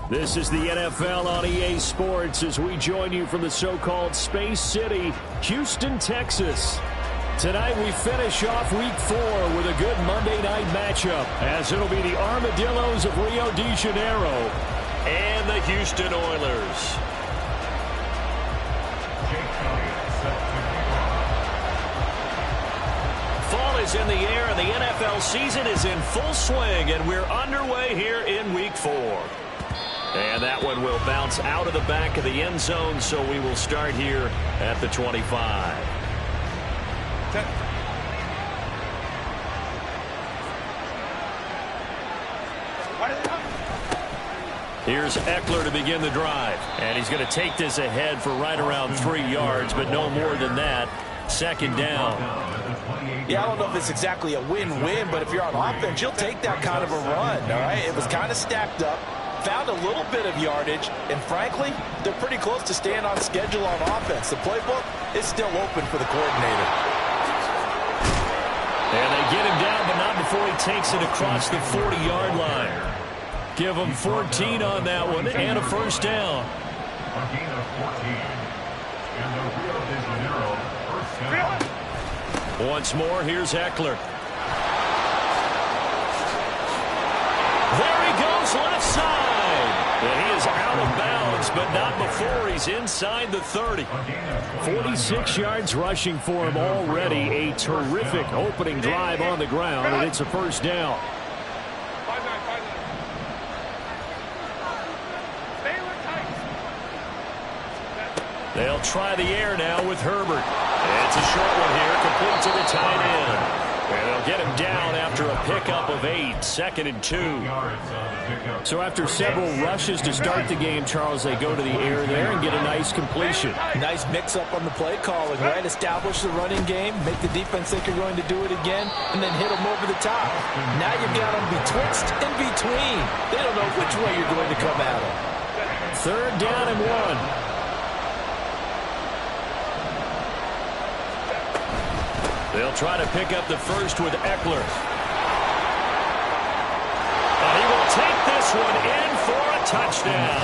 This is the NFL on EA Sports as we join you from the so-called Space City, Houston, Texas. Tonight we finish off Week 4 with a good Monday night matchup, as it'll be the Armadillos of Rio de Janeiro and the Houston Oilers. Fall is in the air and the NFL season is in full swing, and we're underway here in Week 4. And that one will bounce out of the back of the end zone, so we will start here at the 25. Here's Eckler to begin the drive. And he's going to take this ahead for right around 3 yards, but no more than that. Second down. Yeah, I don't know if it's exactly a win-win, but if you're on offense, you'll take that kind of a run, all right? It was kind of stacked up. Found a little bit of yardage, and frankly, they're pretty close to staying on schedule on offense. The playbook is still open for the coordinator. And they get him down, but not before he takes it across the 40-yard line. Give him 14 on that one, and a first down. A gain of 14. And the Rio de Janeiro first down. Once more, here's Eckler. There he goes, left side. And he is out of bounds, but not before he's inside the 30. 46 yards rushing for him already. A terrific opening drive on the ground, and it's a first down. They'll try the air now with Herbert. It's a short one here, complete to the tight end. And they'll get him down after a pickup of 8, 2nd and 2. So after several rushes to start the game, Charles, they go to the air there and get a nice completion. Nice mix-up on the play calling, right? Establish the running game, make the defense think you're going to do it again, and then hit them over the top. Now you've got them betwixt and between. They don't know which way you're going to come at them. Third down and 1. They'll try to pick up the first with Eckler. And he will take this one in for a touchdown.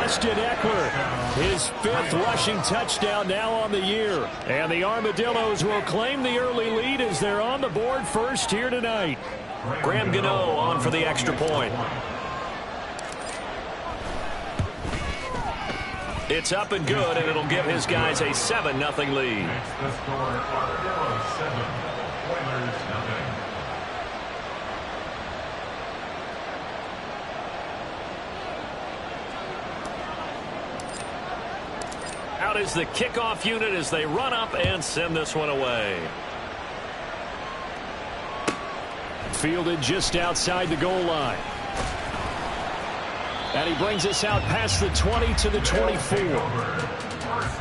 Austin Eckler, his 5th rushing touchdown now on the year. And the Armadillos will claim the early lead as they're on the board first here tonight. Graham Gano on for the extra point. It's up and good, and it'll give his guys a 7-0 lead. Makes the score Armadillos 7, Oilers 0. Out is the kickoff unit as they run up and send this one away. Fielded just outside the goal line. And he brings us out past the 20 to the 24. First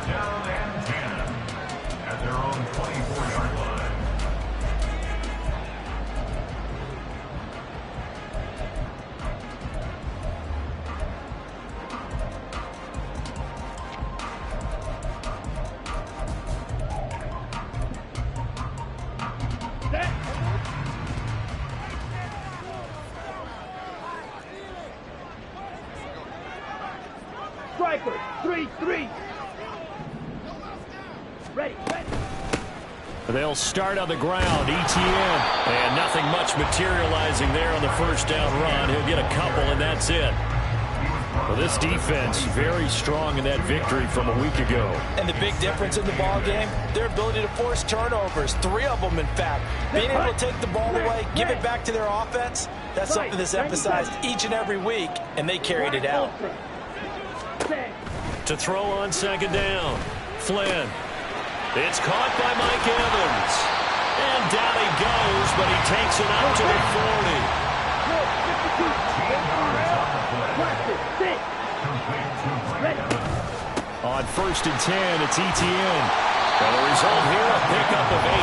down and 10 at their own 24-yard line. Striker, 3-3. Ready. They'll start on the ground. ETN. And nothing much materializing there on the first down run. He'll get a couple, and that's it. Well, this defense very strong in that victory from a week ago. And the big difference in the ball game, their ability to force turnovers. 3 of them, in fact. Being able to take the ball away, give it back to their offense, that's something that's emphasized each and every week, and they carried it out. To throw on second down. Flynn. It's caught by Mike Evans. And down he goes, but he takes it out to the 40. On first and 10, it's ETN. And the result here, a pickup of 8.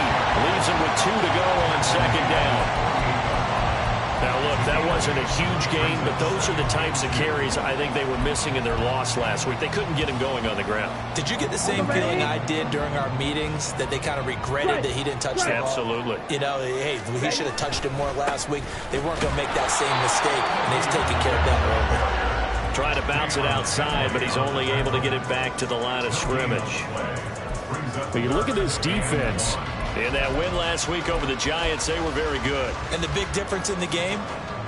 Leaves him with 2 to go on second down. Now, look, that wasn't a huge gain, but those are the types of carries I think they were missing in their loss last week. They couldn't get him going on the ground. Did you get the same feeling I did during our meetings, that they kind of regretted that he didn't touch the ball? Absolutely. You know, hey, he should have touched it more last week. They weren't going to make that same mistake, and they've taken care of that early. Trying to bounce it outside, but he's only able to get it back to the line of scrimmage. But you look at this defense. In that win last week over the Giants, they were very good. And the big difference in the game,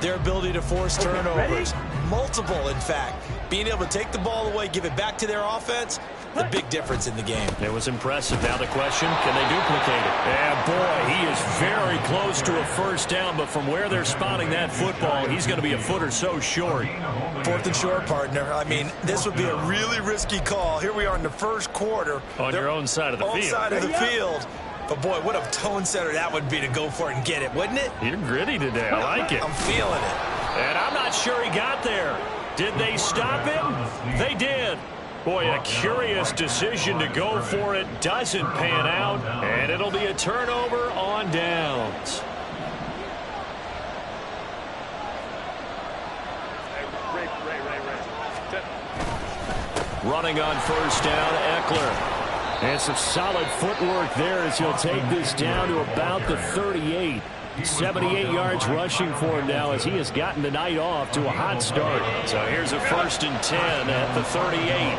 their ability to force turnovers. Multiple, in fact. Being able to take the ball away, give it back to their offense, the big difference in the game. It was impressive. Now the question, can they duplicate it? Yeah, boy, he is very close to a first down, but from where they're spotting that football, he's going to be a foot or so short. 4th and short, partner. I mean, this would be a really risky call. Here we are in the first quarter. On your own side of the field. Own side of the field. But, boy, what a tone setter that would be to go for it and get it, wouldn't it? You're gritty today. I like it. I'm feeling it. And I'm not sure he got there. Did they stop him? They did. Boy, a curious decision to go for it. Doesn't pan out. And it'll be a turnover on downs. Running on first down, Eckler. And some solid footwork there as he'll take this down to about the 38. 78 yards rushing for him now as he has gotten the night off to a hot start. So here's a 1st and 10 at the 38.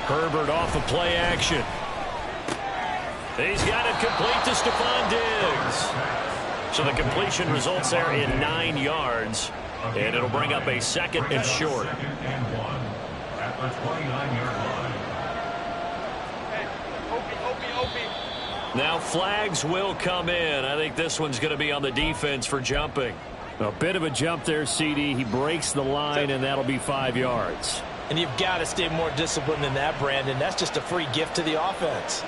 Herbert off of play action. He's got it complete to Stephon Diggs. So the completion results there in 9 yards. And it'll bring up a 2nd and short. At the 29-yard line. Now flags will come in. I think this one's going to be on the defense for jumping. A bit of a jump there, CD. He breaks the line, and that'll be 5 yards. And you've got to stay more disciplined than that, Brandon. That's just a free gift to the offense.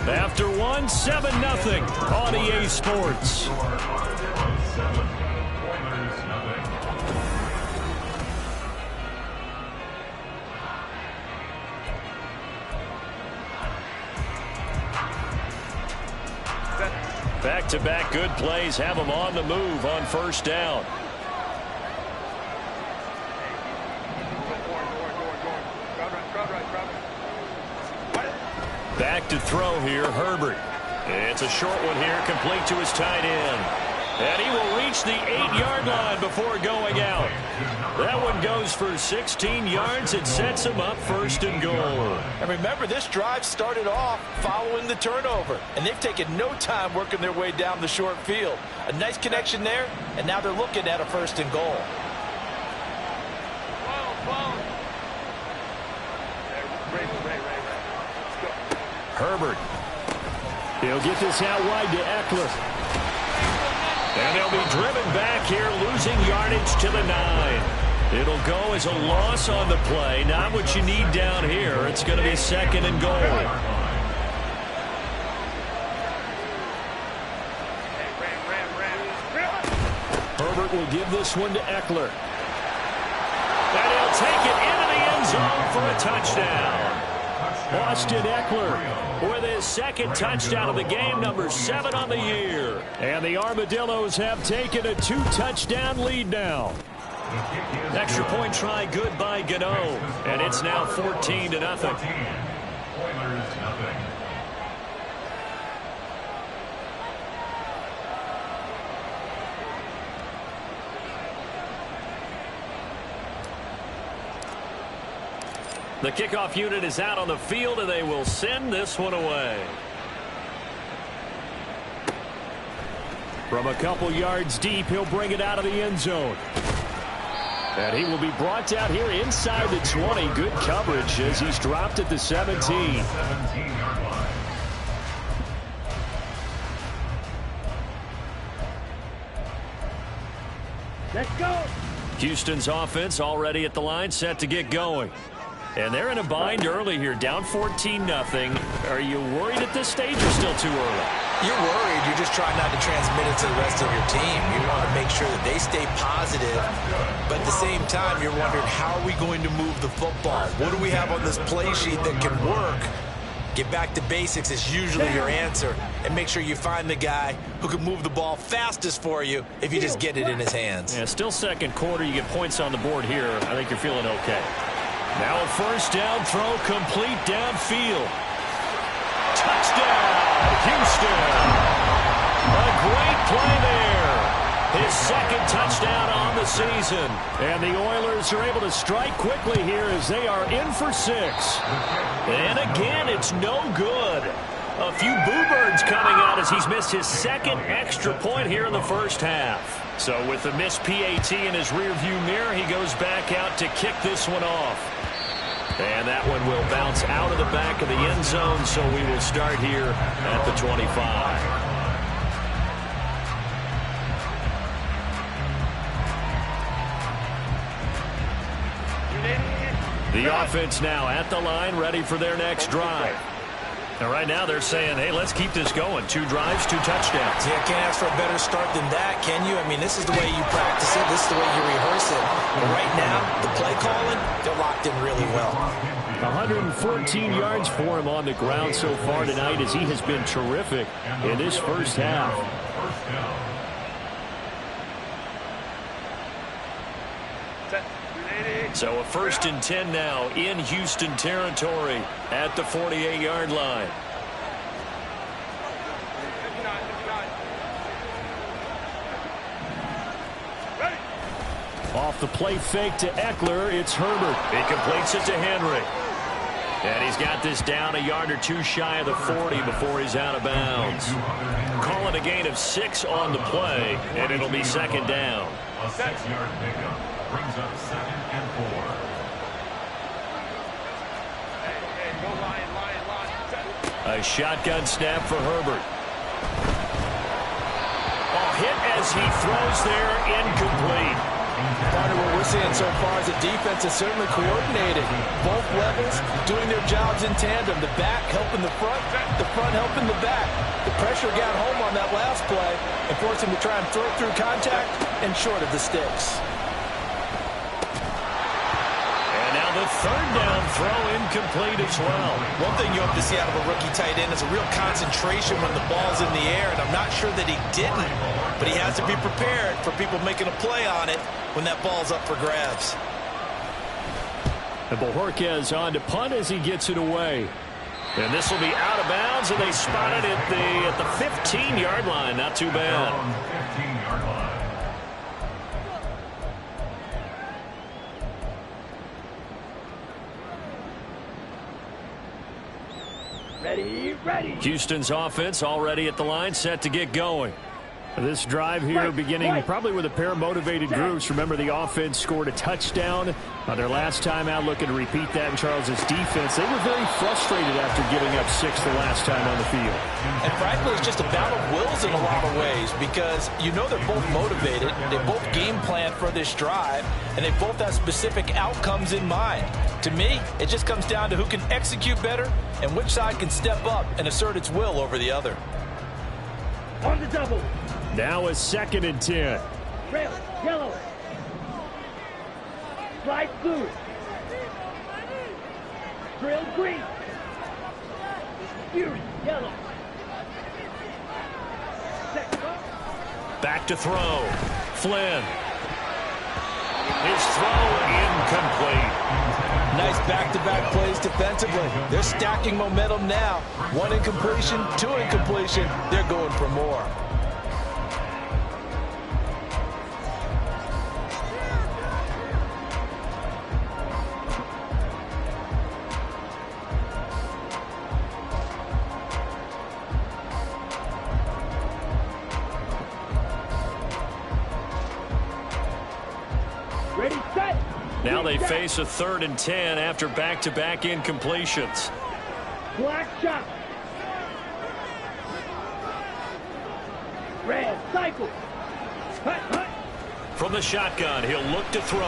After one, 7-0 on EA Sports. Back-to-back good plays have them on the move on first down. Back to throw here, Herbert. It's a short one here, complete to his tight end. And he will reach the 8-yard line before going out. That one goes for 16 yards. It sets him up 1st and goal. And remember, this drive started off following the turnover. And they've taken no time working their way down the short field. A nice connection there, and now they're looking at a 1st and goal. Herbert. He'll get this out wide to Eckler. And they'll be driven back here, losing yardage to the 9. It'll go as a loss on the play. Not what you need down here. It's going to be 2nd and goal. Herbert will give this one to Eckler. And he'll take it into the end zone for a touchdown. Austin Eckler with his 2nd touchdown of the game, number 7 on the year. And the Armadillos have taken a 2-touchdown lead now. Extra point try good by Gano. And it's now 14-0. Oilers nothing. The kickoff unit is out on the field, and they will send this one away. From a couple yards deep, he'll bring it out of the end zone. And he will be brought down here inside the 20. Good coverage as he's dropped at the 17. 17-yard line. Let's go. Houston's offense already at the line, set to get going. And they're in a bind early here, down 14-0. Are you worried at this stage or still too early? You're worried. You're just trying not to transmit it to the rest of your team. You want to make sure that they stay positive. But at the same time, you're wondering, how are we going to move the football? What do we have on this play sheet that can work? Get back to basics is usually your answer. And make sure you find the guy who can move the ball fastest for you if you just get it in his hands. Yeah, still second quarter. You get points on the board here. I think you're feeling okay. Now a first down throw complete downfield. Touchdown! Houston. A great play there. His second touchdown on the season. And the Oilers are able to strike quickly here as they are in for 6. And again, it's no good. A few boo birds coming out as he's missed his second extra point here in the first half. So with the missed PAT in his rearview mirror, he goes back out to kick this one off. And that one will bounce out of the back of the end zone, so we will start here at the 25. The offense now at the line, ready for their next drive. And right now they're saying, hey, let's keep this going. 2 drives, 2 touchdowns. Yeah, can't ask for a better start than that, can you? I mean, this is the way you practice it. This is the way you rehearse it. But right now, the play calling, they're locked in really well. 114 yards for him on the ground so far tonight as he has been terrific in this first half. So a 1st and 10 now in Houston territory at the 48-yard line. Off the play fake to Eckler, it's Herbert. He completes it to Henry. And he's got this down a yard or 2 shy of the 40 before he's out of bounds. Calling a gain of 6 on the play, and it'll be 2nd down. A 6-yard pickup brings up 2nd and 4. A shotgun snap for Herbert. Oh, hit as he throws there, incomplete. Partner, what we're seeing so far is the defense is certainly coordinated. Both levels doing their jobs in tandem. The back helping the front helping the back. The pressure got home on that last play and forced him to try and throw through contact and short of the sticks. And now the 3rd down throw incomplete as well. One thing you hope to see out of a rookie tight end is a real concentration when the ball's in the air, and I'm not sure that he didn't, but he has to be prepared for people making a play on it when that ball's up for grabs. And Bojorquez on to punt as he gets it away. And this will be out of bounds, and they spot it at the 15-yard line. Not too bad. 15-yard line. Ready. Houston's offense already at the line, set to get going. This drive here beginning probably with a pair of motivated groups. Remember, the offense scored a touchdown their last time out, looking to repeat that in Charles's defense. They were very frustrated after giving up 6 the last time on the field. And frankly, it's just a battle of wills in a lot of ways because you know they're both motivated. They both game plan for this drive, and they both have specific outcomes in mind. To me, it just comes down to who can execute better and which side can step up and assert its will over the other. On the double. Now a 2nd and 10. Rail, yellow. Slide blue. Drill green. Fury, yellow. Back to throw. Flynn. His throw incomplete. Nice back-to-back plays defensively. They're stacking momentum now. 1 incompletion, 2 incompletion. They're going for more. Ready, set. Now they face a 3rd and 10 after back-to-back incompletions. Black shot. Red, cycle. Hut. From the shotgun, he'll look to throw.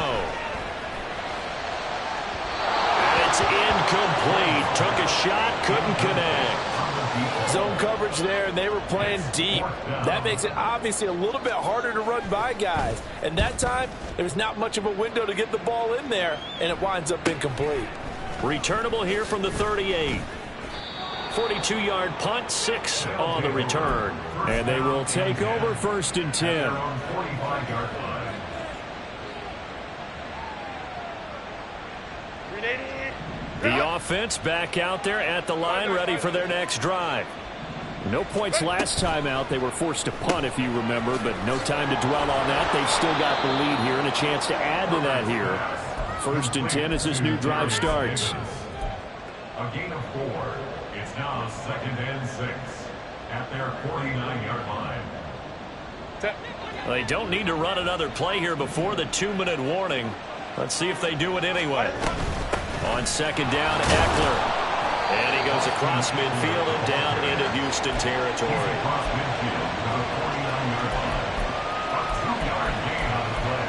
And it's incomplete. Took a shot, couldn't connect. Zone coverage there, and they were playing deep. That makes it obviously a little bit harder to run by guys. And that time, there's not much of a window to get the ball in there, and it winds up incomplete. Returnable here from the 38. 42-yard punt, 6 on the return. And they will take over 1st and 10. 45-yard line. The offense back out there at the line, ready for their next drive. No points last time out. They were forced to punt, if you remember, but no time to dwell on that. They've still got the lead here and a chance to add to that here. 1st and 10 as this new drive starts. A gain of 4. It's now 2nd and 6 at their 49-yard line. They don't need to run another play here before the 2-minute warning. Let's see if they do it anyway. On 2nd down, Eckler. And he goes across midfield and down into Houston territory. Across midfield to the 49-yard line. A 2-yard gain on the play.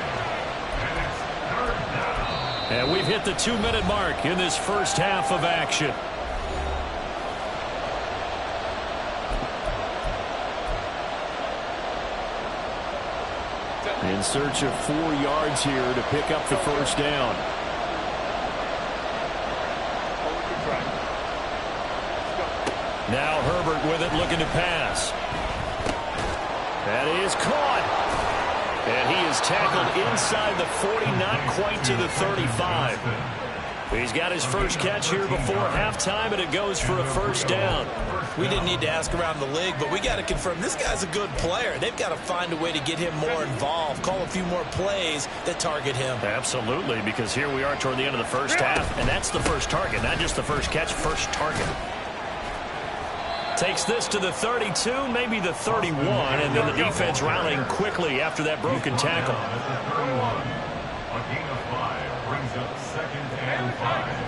And it's 3rd down. And we've hit the 2-minute mark in this first half of action. In search of 4 yards here to pick up the first down. Now Herbert with it, looking to pass. That is caught. And he is tackled inside the 40, not quite to the 35. He's got his first catch here before halftime, and it goes for a first down. We didn't need to ask around the league, but we got to confirm this guy's a good player. They've got to find a way to get him more involved, call a few more plays that target him. Absolutely, because here we are toward the end of the first half, and that's the first target, not just the first catch, first target. Takes this to the 32, maybe the 31, and then the defense rallying quickly after that broken tackle. A gain of 5 brings up 2nd and 5.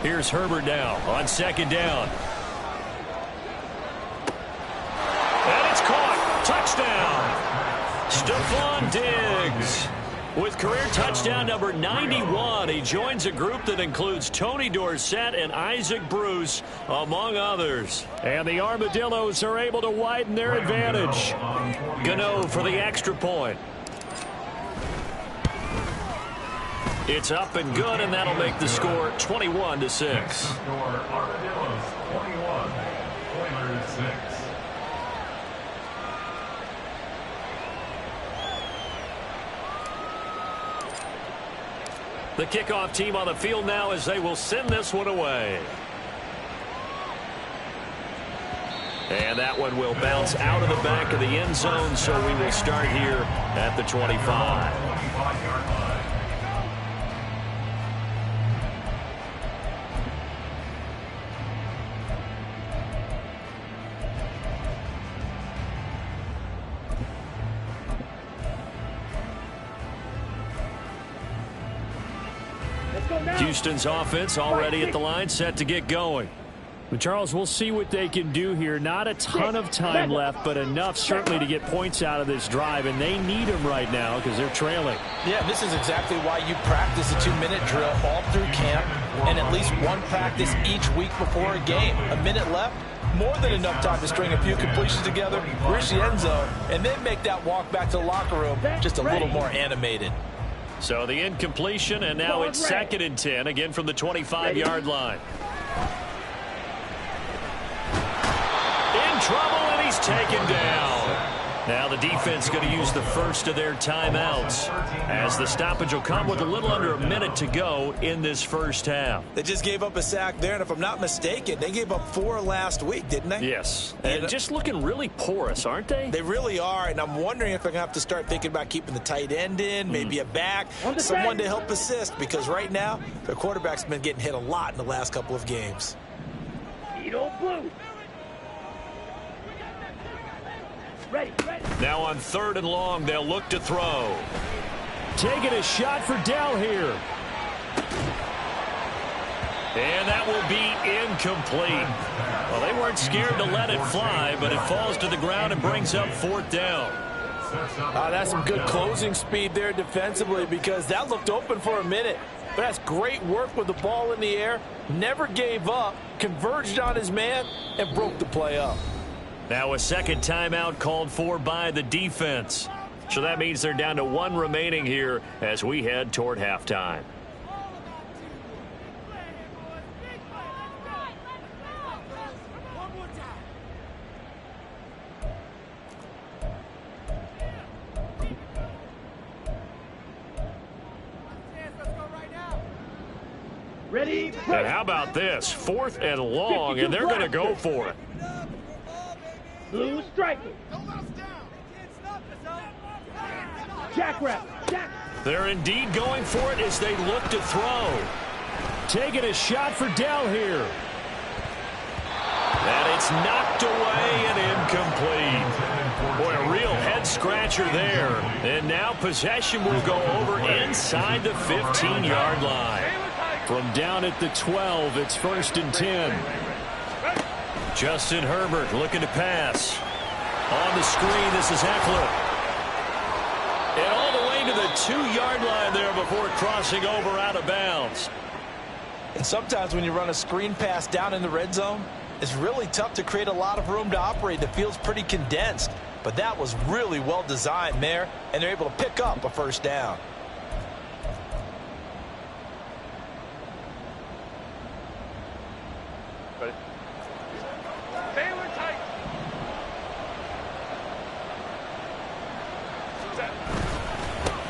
Here's Herbert now on 2nd down. And it's caught. Touchdown. Stephon Diggs with career touchdown number 91. He joins a group that includes Tony Dorsett and Isaac Bruce, among others. And the Armadillos are able to widen their advantage. Gano for the extra point. It's up and good, and that'll make the score 21-6. Score Armadillos 21, Oilers 6. The kickoff team on the field now as they will send this one away. And that one will bounce out of the back of the end zone, so we will start here at the 25. 25-yard line. Houston's offense already at the line, set to get going. But Charles, we'll see what they can do here. Not a ton of time left, but enough certainly to get points out of this drive, and they need them right now because they're trailing. Yeah, this is exactly why you practice a 2-minute drill all through camp and at least one practice each week before a game. A minute left, more than enough time to string a few completions together, reach the end zone, and then make that walk back to the locker room just a little more animated. So the incompletion, and now it's 2nd and 10, again from the 25-yard line. In trouble, and he's taken down. Now the defense going to use the first of their timeouts as the stoppage will come with a little under a minute to go in this first half. They just gave up a sack there, and if I'm not mistaken, they gave up 4 last week, didn't they? Yes, and just looking really porous, aren't they? They really are, and I'm wondering if they're going to have to start thinking about keeping the tight end in, maybe a back, someone to help assist, because right now their quarterback's been getting hit a lot in the last couple of games. Edo Blue. Ready. Now on 3rd and long, they'll look to throw. Taking a shot for Dell here. And that will be incomplete. Well, they weren't scared to let it fly, but it falls to the ground and brings up 4th down. That's some good closing speed there defensively, because that looked open for a minute. But that's great work with the ball in the air. Never gave up, converged on his man, and broke the play up. Now a 2nd timeout called for by the defense. So that means they're down to 1 remaining here as we head toward halftime. Ready, And break. how about this? 4th and long, and they're going to go for it. Blue striker. Jackrabbit. Jack. They're indeed going for it as they look to throw. Taking a shot for Dell here. And it's knocked away and incomplete. Boy, a real head-scratcher there. And now possession will go over inside the 15-yard line. From down at the 12, it's 1st and 10. Justin Herbert looking to pass. On the screen, this is Eckler. And all the way to the 2-yard line there before crossing over out of bounds. And sometimes when you run a screen pass down in the red zone, it's really tough to create a lot of room to operate. The field's pretty condensed. But that was really well designed there, and they're able to pick up a 1st down.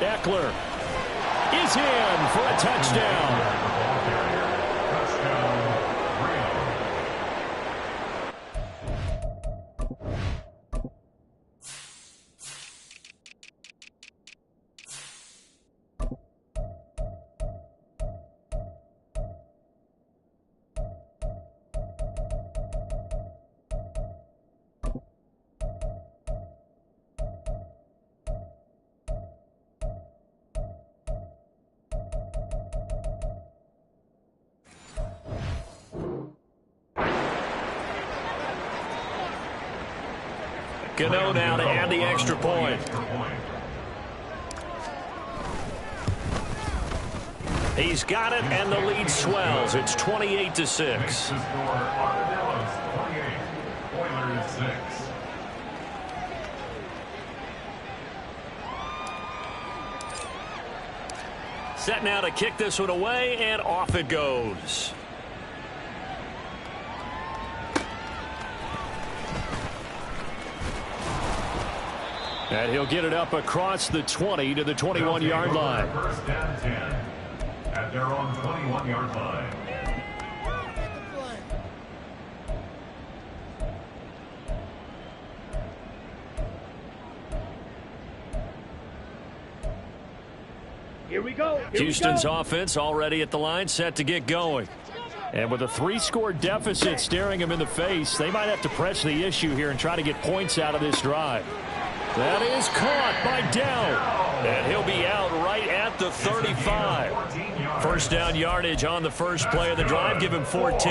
Eckler is in for a touchdown. Gano now to add the extra point. He's got it, and the lead swells. It's 28-6. Set now to kick this one away, and off it goes. And he'll get it up across the 20 to the 21-yard line. 1st and 10 at their own 21-yard line. Here we go. Houston's offense already at the line, set to get going. And with a 3-score deficit staring him in the face, they might have to press the issue here and try to get points out of this drive. That is caught by Dell. And he'll be out right at the 35. 1st down yardage on the first play of the drive. Give him 14.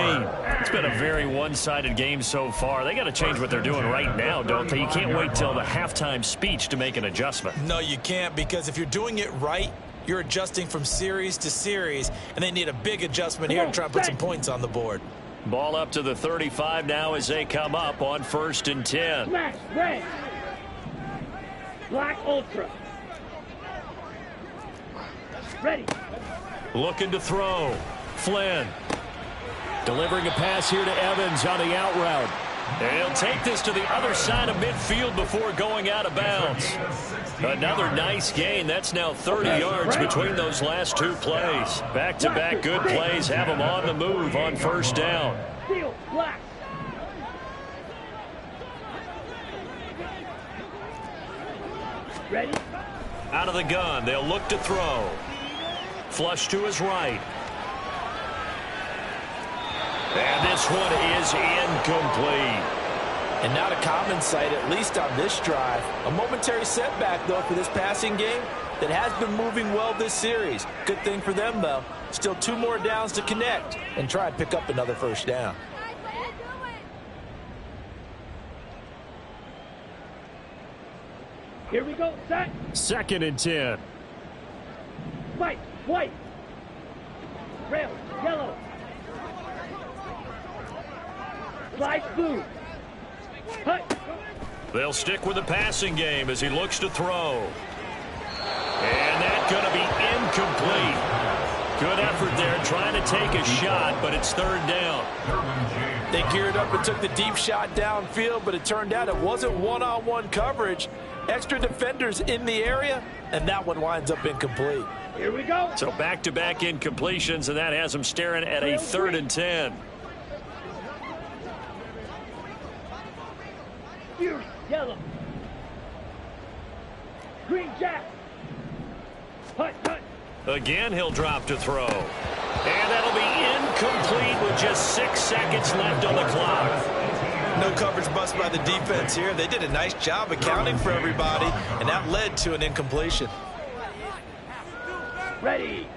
It's been a very one-sided game so far. They got to change what they're doing right now, don't they? You can't wait till the halftime speech to make an adjustment. No, you can't, because if you're doing it right, you're adjusting from series to series, and they need a big adjustment here to try to put some points on the board. Ball up to the 35 now as they come up on 1st and 10. Smash, red. Black Ultra. Ready. Looking to throw. Flynn. Delivering a pass here to Evans on the out route. And he'll take this to the other side of midfield before going out of bounds. Another nice gain. That's now 30 yards between those last 2 plays. Back-to-back good plays have them on the move on 1st down. Steel, black. Ready. Out of the gun. They'll look to throw. Flush to his right. And this one is incomplete. And not a common sight, at least on this drive. A momentary setback, though, for this passing game that has been moving well this series. Good thing for them, though. Still 2 more downs to connect and try and pick up another 1st down. Here we go. Set. 2nd and 10. White. White. Rail. Yellow. Slide blue. Hut. They'll stick with the passing game as he looks to throw. And that's going to be incomplete. Good effort there trying to take a shot, but it's 3rd down. They geared up and took the deep shot downfield, but it turned out it wasn't one-on-one coverage. Extra defenders in the area, and that one winds up incomplete. Here we go. So back-to-back incompletions, and that has them staring at a 3rd and 10. Fierce yellow. Green jack. Hut, hut. Again, he'll drop to throw. And that'll be incomplete with just 6 seconds left on the clock. No coverage bust by the defense here. They did a nice job accounting for everybody, and that led to an incompletion. Ready.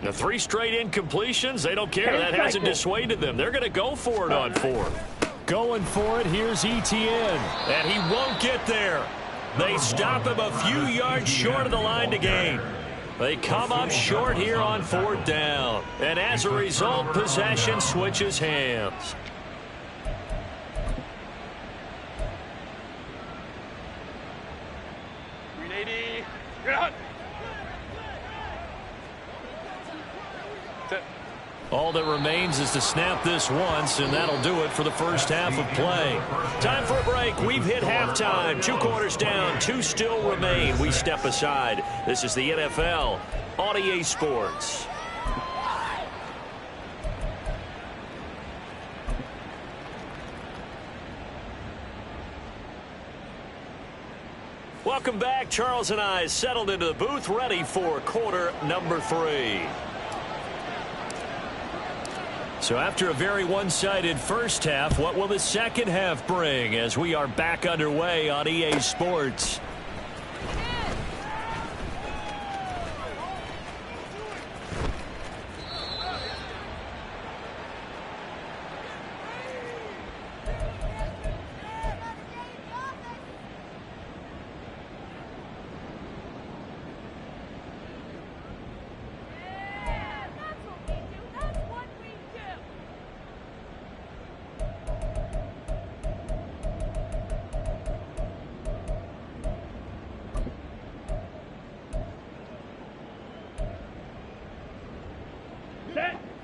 The 3 straight incompletions, they don't care. That hasn't dissuaded them. They're going to go for it on 4th. Going for it, here's Etienne. And he won't get there. They stop him a few yards short of the line to gain. They come up short here on 4th down. And as a result, possession switches hands. All that remains is to snap this once, and that'll do it for the first half of play. Time for a break. We've hit halftime. 2 quarters down, 2 still remain. We step aside. This is the NFL on EA Sports. Welcome back. Charles and I settled into the booth, ready for quarter number 3. So after a very one-sided first half, what will the second half bring as we are back underway on EA Sports?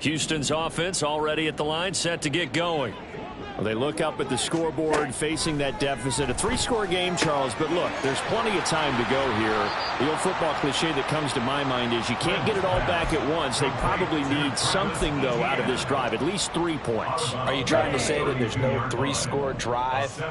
Houston's offense already at the line, set to get going. Well, they look up at the scoreboard facing that deficit. A 3-score game, Charles, but look, there's plenty of time to go here. The old football cliche that comes to my mind is you can't get it all back at once. They probably need something, though, out of this drive, at least 3 points. Are you trying to say that there's no 3-score drive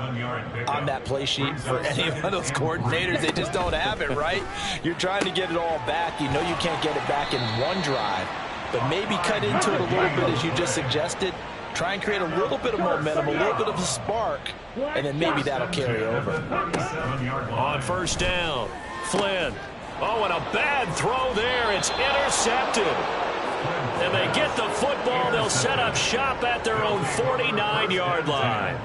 on that play sheet for any of those coordinators? They just don't have it, right? You're trying to get it all back. You know you can't get it back in one drive, but maybe cut into it a little bit as you just suggested. Try and create a little bit of momentum, a little bit of a spark, and then maybe that'll carry over. On first down, Flynn. Oh, and a bad throw there. It's intercepted. And they get the football. They'll set up shop at their own 49-yard line.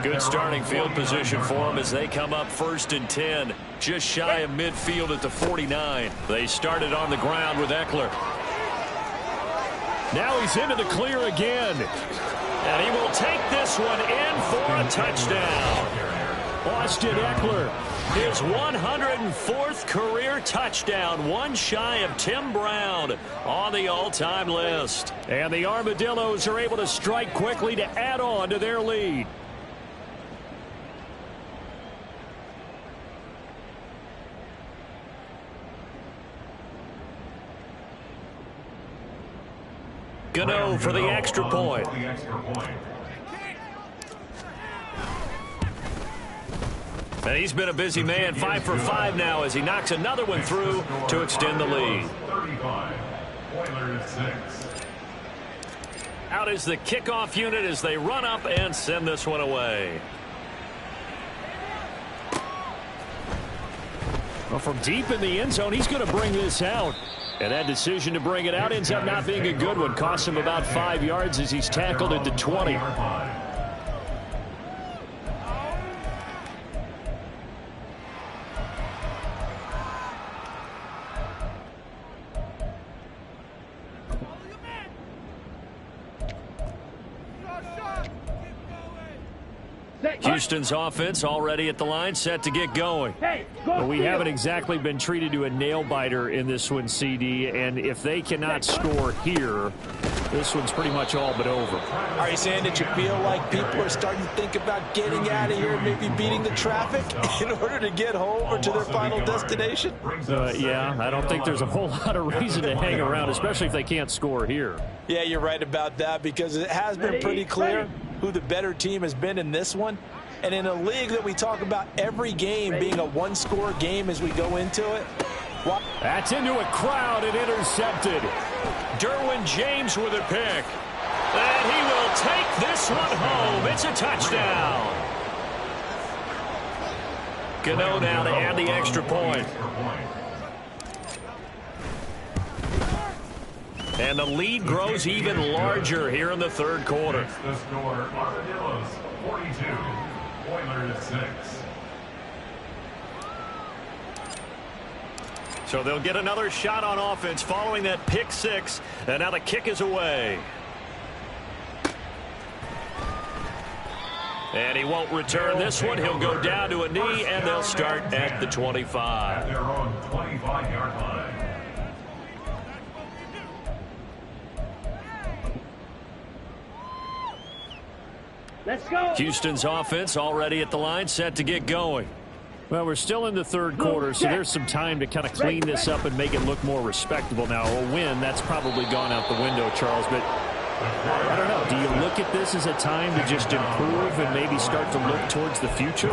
Good starting field position for them as they come up 1st and 10, just shy of midfield at the 49. They started on the ground with Eckler. Now he's into the clear again. And he will take this one in for a touchdown. Austin Eckler, his 104th career touchdown, one shy of Tim Brown on the all-time list. And the Armadillos are able to strike quickly to add on to their lead. Gano for the extra point. And he's been a busy man, 5 for 5 now as he knocks another one through to extend the lead. Out is the kickoff unit as they run up and send this one away. Well, from deep in the end zone, he's going to bring this out. And that decision to bring it out ends up not being a good one. Costs him about 5 yards as he's tackled at the 20. Houston's offense already at the line, set to get going. Well, we haven't exactly been treated to a nail-biter in this one, CD, and if they cannot score here, this one's pretty much all but over. Are you saying that you feel like people are starting to think about getting out of here and maybe beating the traffic in order to get home or to their final destination? Yeah, I don't think there's a whole lot of reason to hang around, especially if they can't score here. Yeah, you're right about that, because it has been pretty clear who the better team has been in this one. And in a league that we talk about every game being a one-score game as we go into it. That's into a crowd and intercepted. Derwin James with a pick. And he will take this one home. It's a touchdown. Gano now to add the extra point. And the lead grows even larger here in the third quarter. The score, Armadillos 42, Oilers 6. So they'll get another shot on offense following that pick six. And now the kick is away. And he won't return this one. He'll go down to a knee, and they'll start at the 25. At their own 25-yard line. Let's go. Houston's offense already at the line, set to get going. Well, we're still in the third quarter, so there's some time to kind of clean this up and make it look more respectable. Now, a win, that's probably gone out the window, Charles, but I don't know. Do you look at this as a time to just improve and maybe start to look towards the future?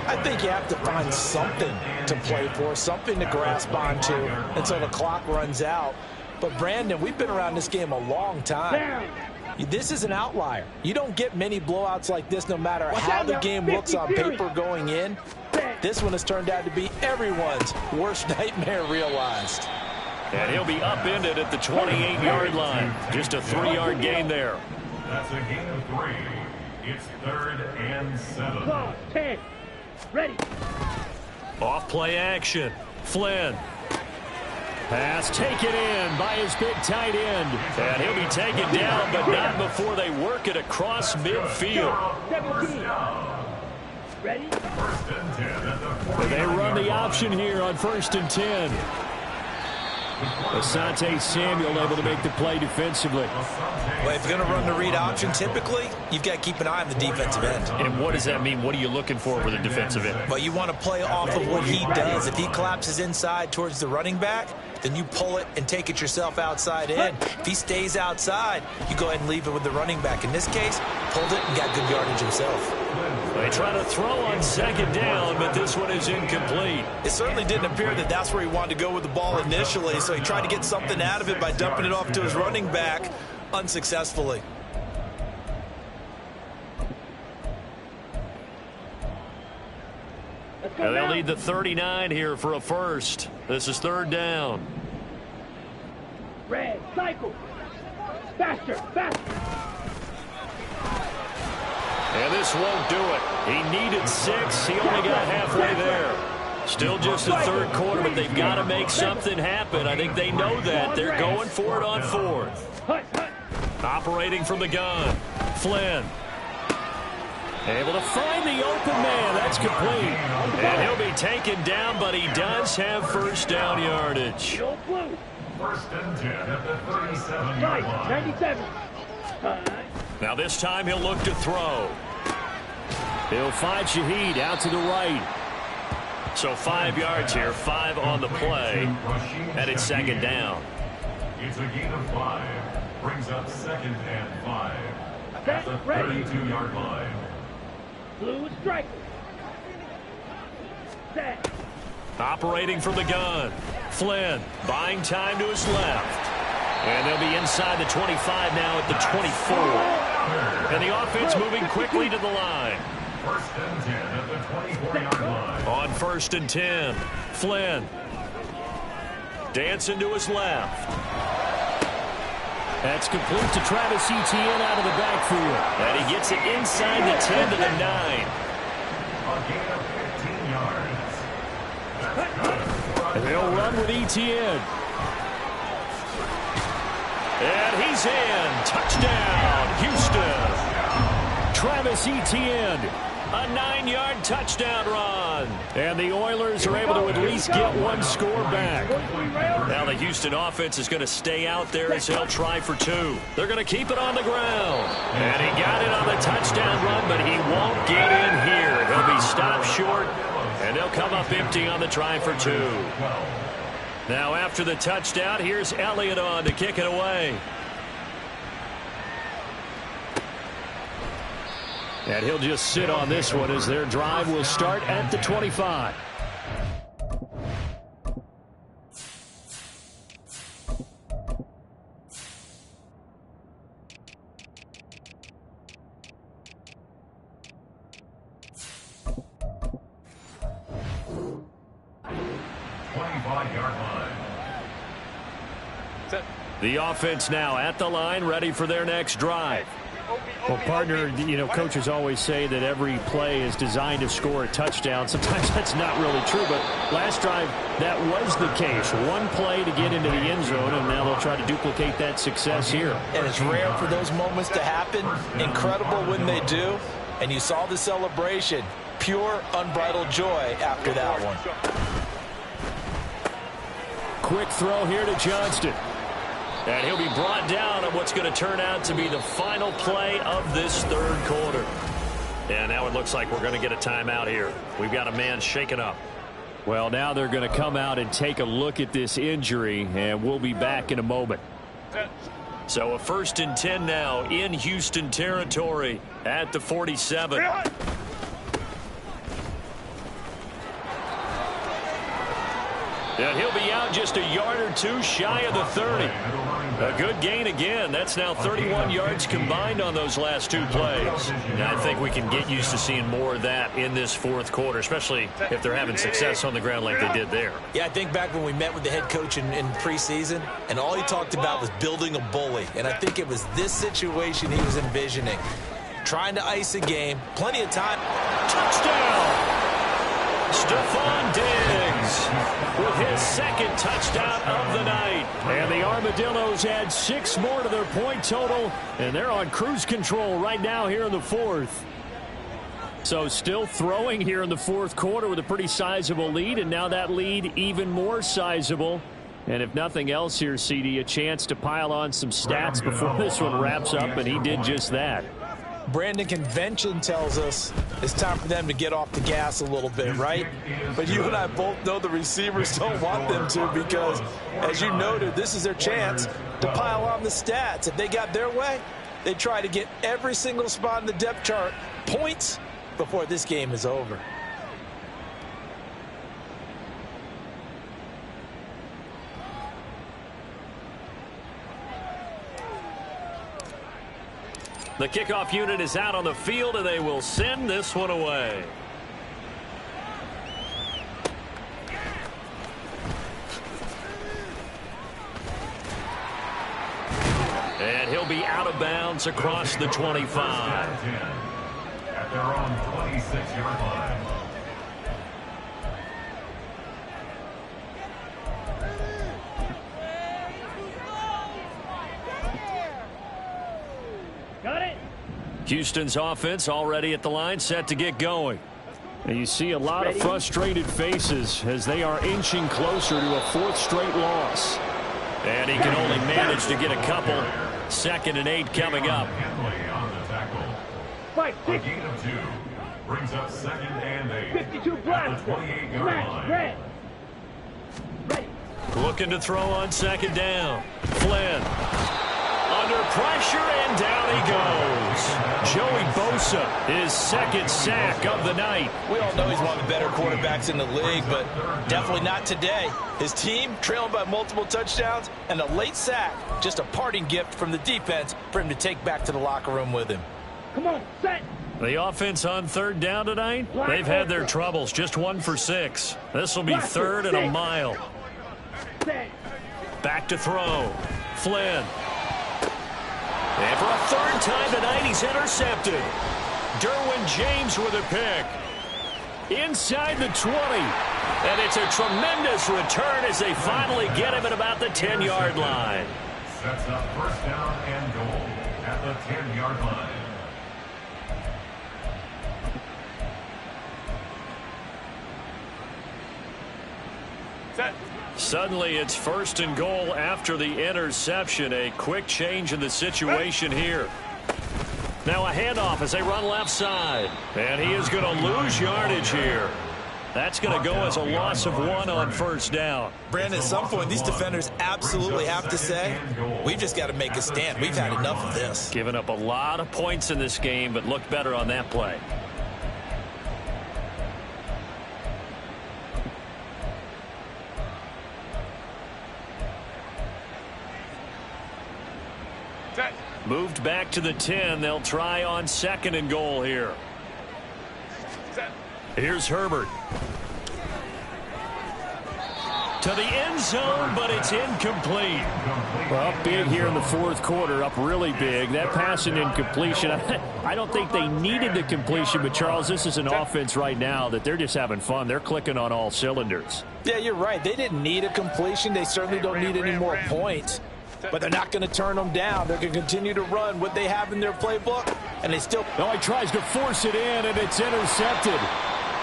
I think you have to find something to play for, something to grasp onto until the clock runs out. But, Brandon, we've been around this game a long time. This is an outlier. You don't get many blowouts like this no matter how the game looks on paper going in. This one has turned out to be everyone's worst nightmare realized. And he'll be upended at the 28-yard line. Just a 3-yard gain there. That's a gain of 3. It's 3rd and 7. Ball, 10. Ready. Off play action. Flynn. Pass taken in by his big tight end. And he'll be taken down, but not before they work it across midfield. 17. Ready. First and 10 at the 40. They run the option here on 1st and 10. Asante Samuel able to make the play defensively. Well, if you're going to run the read option, typically, you've got to keep an eye on the defensive end. And what does that mean? What are you looking for with a defensive end? Well, you want to play off of what he does. If he collapses inside towards the running back, then you pull it and take it yourself outside in. If he stays outside, you go ahead and leave it with the running back. In this case, pulled it and got good yardage himself. They try to throw on 2nd down, but this one is incomplete. It certainly didn't appear that that's where he wanted to go with the ball initially, so he tried to get something out of it by dumping it off to his running back unsuccessfully. And they'll need the 39 here for a first. This is 3rd down. Red, cycle. Faster, faster. And this won't do it. He needed 6. He only got halfway there. Still just the 3rd quarter, but they've got to make something happen. I think they know that. They're going for it on 4th. Operating from the gun. Flynn. Able to find the open man. That's complete. And he'll be taken down, but he does have 1st down yardage. First and 10 at the 37-yard line. 97. Now this time he'll look to throw. He'll find Shhhd out to the right. So 5 yards here, 5 on the play. And it's 2nd down. It's a gain of 5. Brings up 2nd and 5. At the 32-yard line. Blue striker. Set. Operating from the gun. Flynn buying time to his left. And they'll be inside the 25 now at the 24. And the offense moving quickly to the line. First and 10 at the 24-yard line. On 1st and 10, Flynn. Dancing to his left. That's complete to Travis Etienne out of the backfield. And he gets it inside the 10 to the 9. A gain of 15 yards. That's good. And they'll run with Etienne. And he's in. Touchdown, Houston. Travis Etienne A 9-yard touchdown run. And the Oilers are able to at least get one score back. Now the Houston offense is going to stay out there as they'll try for 2. They're going to keep it on the ground. And he got it on the touchdown run, but he won't get in here. He'll be stopped short, and they'll come up empty on the try for 2. Now after the touchdown, here's Elliott on to kick it away. And he'll just sit on this one as their drive will start at the 25. The offense now at the line, ready for their next drive. Well, partner, you know, coaches always say that every play is designed to score a touchdown. Sometimes that's not really true, but last drive, that was the case. One play to get into the end zone, and now they'll try to duplicate that success here. And it's rare for those moments to happen. Incredible when they do. And you saw the celebration. Pure, unbridled joy after that one. Quick throw here to Johnston. And he'll be brought down on what's going to turn out to be the final play of this third quarter. And now it looks like we're going to get a timeout here. We've got a man shaken up. Well, now they're going to come out and take a look at this injury, and we'll be back in a moment. So a 1st and 10 now in Houston territory at the 47. And he'll be out just a yard or 2 shy of the 30. A good gain again. That's now 31 yards combined on those last 2 plays. And I think we can get used to seeing more of that in this fourth quarter, especially if they're having success on the ground like they did there. Yeah, I think back when we met with the head coach in preseason, and all he talked about was building a bully. And I think it was this situation he was envisioning. Trying to ice a game. Plenty of time. Touchdown! Stephon Diggs with his 2nd touchdown of the night. And the Armadillos add 6 more to their point total, and they're on cruise control right now here in the 4th. So still throwing here in the 4th quarter with a pretty sizable lead, and now that lead even more sizable. And if nothing else here, CD, a chance to pile on some stats before this one wraps up, and he did just that. Brandon, convention tells us it's time for them to get off the gas a little bit, right? But you and I both know the receivers don't want them to because, as you noted, this is their chance to pile on the stats. If they got their way, they try to get every single spot in the depth chart points before this game is over. The kickoff unit is out on the field, and they will send this one away. And he'll be out of bounds across the 25. At their own 26-yard line. Got it? Houston's offense already at the line, set to get going. And you see a lot of frustrated faces as they are inching closer to a 4th straight loss. And he can only manage to get a couple. 2nd and 8 coming up. Fight, A gain of 2 brings up 2nd and 8. 52 blast. Smash, red. Ready. Looking to throw on 2nd down. Flynn. Under pressure, and down he goes. Joey Bosa, his 2nd sack of the night. We all know he's one of the better quarterbacks in the league, but definitely not today. His team trailing by multiple touchdowns, and a late sack, just a parting gift from the defense for him to take back to the locker room with him. Come on, set. The offense on 3rd down tonight, they've had their troubles, just 1 for 6. This will be 3rd and a mile. Set. Back to throw. Flynn. And for a 3rd time tonight, he's intercepted. Derwin James with a pick. Inside the 20. And it's a tremendous return as they finally get him at about the 10-yard line. Sets up 1st down and goal at the 10-yard line. Suddenly, it's 1st and goal after the interception. A quick change in the situation here. Now a handoff as they run left side. And he is going to lose yardage here. That's going to go as a loss of 1 on 1st down. Brandon, at some point, these defenders absolutely have to say, we've just got to make a stand. We've had enough of this. Giving up a lot of points in this game, but looked better on that play. Moved back to the 10. They'll try on 2nd and goal here. Here's Herbert. To the end zone, but it's incomplete. Well, up big here in the 4th quarter, up really big. That pass and incompletion, I don't think they needed the completion, but Charles, this is an offense right now that they're just having fun. They're clicking on all cylinders. Yeah, you're right. They didn't need a completion. They certainly don't need any more points. But they're not going to turn them down. They're going to continue to run what they have in their playbook, and they still... Oh, he tries to force it in, and it's intercepted.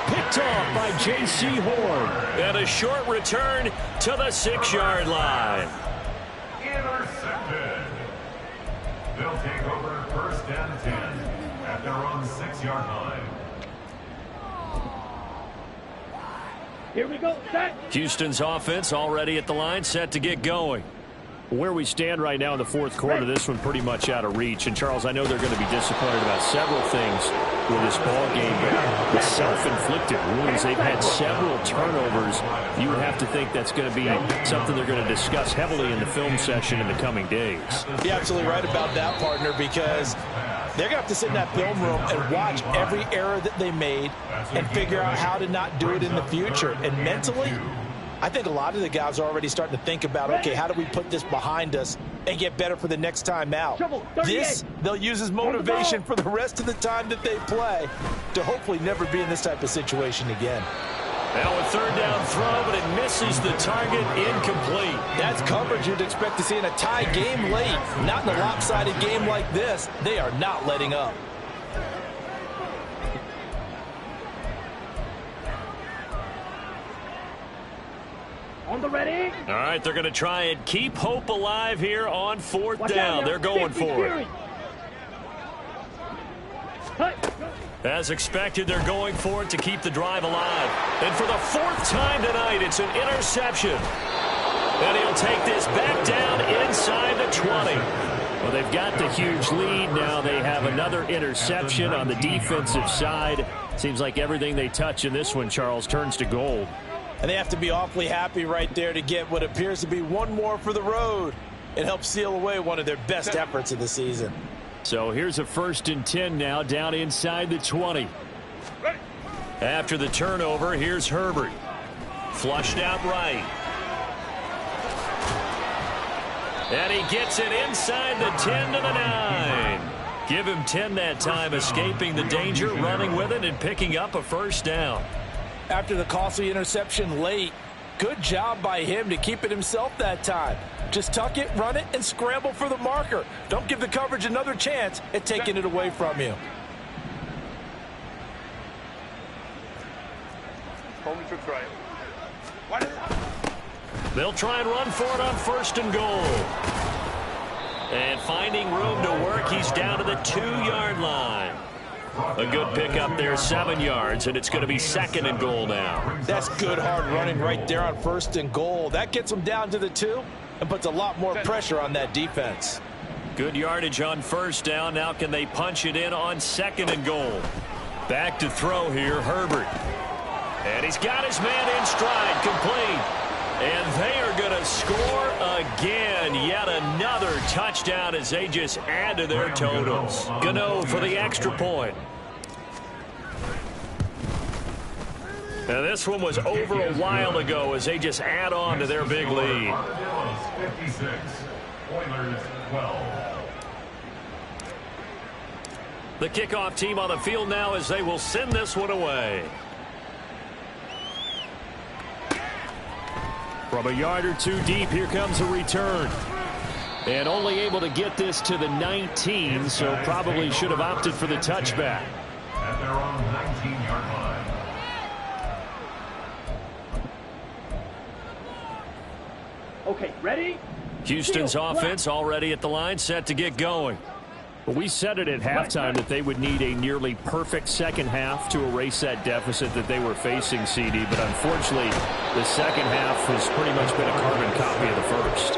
Picked off by J.C. Horn. And a short return to the 6-yard line. Intercepted. They'll take over 1st and 10 at their own 6-yard line. Here we go. Set. Houston's offense already at the line, set to get going. Where we stand right now in the 4th quarter, this one pretty much out of reach. And, Charles, I know they're going to be disappointed about several things with this ball game, but the self-inflicted wounds, they've had several turnovers. You would have to think that's going to be something they're going to discuss heavily in the film session in the coming days. You're absolutely right about that, partner, because they're going to have to sit in that film room and watch every error that they made and figure out how to not do it in the future. And mentally, I think a lot of the guys are already starting to think about, okay, how do we put this behind us and get better for the next time out? This, they'll use as motivation for the rest of the time that they play to hopefully never be in this type of situation again. Now a 3rd down throw, but it misses the target, incomplete. That's coverage you'd expect to see in a tie game late. Not in a lopsided game like this. They are not letting up. On the ready. All right, they're going to try and keep hope alive here on 4th down. They're going for it. As expected, they're going for it to keep the drive alive. And for the 4th time tonight, it's an interception. And he'll take this back down inside the 20. Well, they've got the huge lead. Now they have another interception on the defensive side. Seems like everything they touch in this one, Charles, turns to gold. And they have to be awfully happy right there to get what appears to be one more for the road. It helps seal away one of their best efforts of the season. So here's a 1st and 10 now down inside the 20. After the turnover, here's Herbert. Flushed out right. And he gets it inside the 10 to the 9. Give him 10 that time, escaping the danger, running with it, and picking up a 1st down. After the costly interception late, good job by him to keep it himself that time. Just tuck it, run it, and scramble for the marker. Don't give the coverage another chance at taking it away from you. They'll try and run for it on 1st and goal. And finding room to work, he's down to the 2-yard line. A good pickup there, 7 yards, and it's going to be 2nd and goal now. That's good hard running right there on 1st and goal. That gets them down to the 2 and puts a lot more pressure on that defense. Good yardage on 1st down. Now can they punch it in on 2nd and goal? Back to throw here, Herbert. And he's got his man in stride, complete. And they are going to score again. Yet another touchdown as they just add to their totals. Gano for the extra point. Now this one was over a while ago as they just add on to their big lead. 56, Oilers 12. The kickoff team on the field now as they will send this one away. From a yard or two deep, here comes a return. And only able to get this to the 19, so probably should have opted for the touchback. At their own 19-yard line. Okay, ready? Houston's Field, offense already at the line, set to get going. Well, we said it at halftime that they would need a nearly perfect second half to erase that deficit that they were facing, CD. But unfortunately, the second half has pretty much been a carbon copy of the first.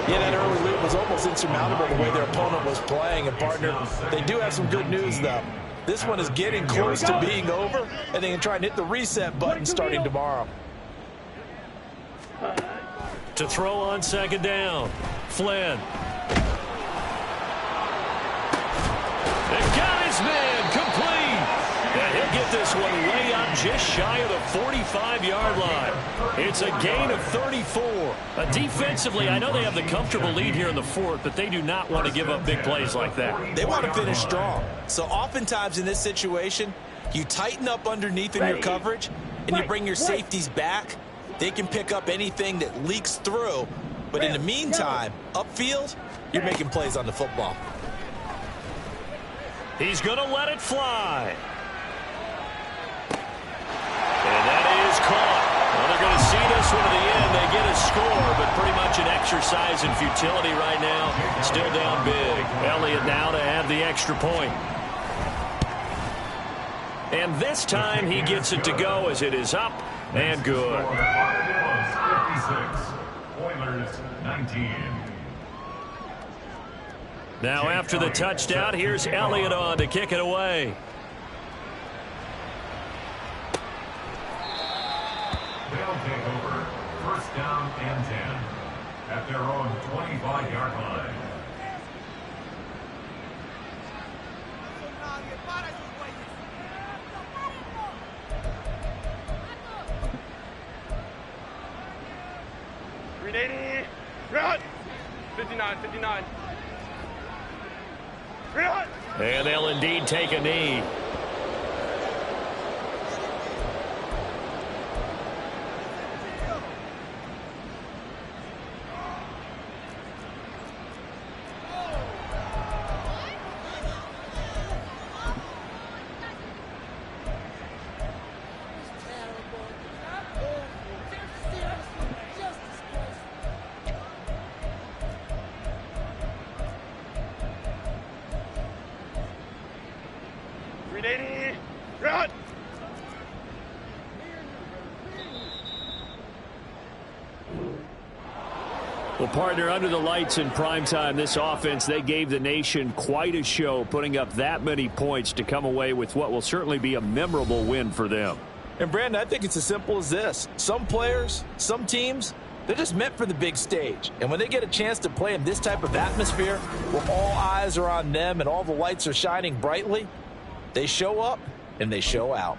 Yeah, that early lead was almost insurmountable the way their opponent was playing. And, partner, they do have some good news, though. This one is getting close to being over, and they can try and hit the reset button starting tomorrow. To throw on second down, Flynn. They've got his man complete. And he'll get this one way up just shy of the 45-yard line. It's a gain of 34. Defensively, I know they have the comfortable lead here in the fourth, but they do not want to give up big plays like that. They want to finish strong. So oftentimes in this situation, you tighten up underneath in your coverage, and you bring your safeties back. They can pick up anything that leaks through. But in the meantime, upfield, you're making plays on the football. He's going to let it fly. And that is caught. Well, they're going to see this one to the end. They get a score, but pretty much an exercise in futility right now. Still down big. Elliott now to add the extra point. And this time he gets it to go as it is up and good. Oilers 19. Now after the touchdown, here's Elliott on to kick it away. They'll take over first down and 10 at their own 25-yard line. Run! 59, 59. Run! And they'll indeed take a knee. Run! Well, partner, under the lights in primetime, this offense, they gave the nation quite a show, putting up that many points to come away with what will certainly be a memorable win for them. And, Brandon, I think it's as simple as this. Some players, some teams, they're just meant for the big stage. And when they get a chance to play in this type of atmosphere where all eyes are on them and all the lights are shining brightly, they show up and they show out.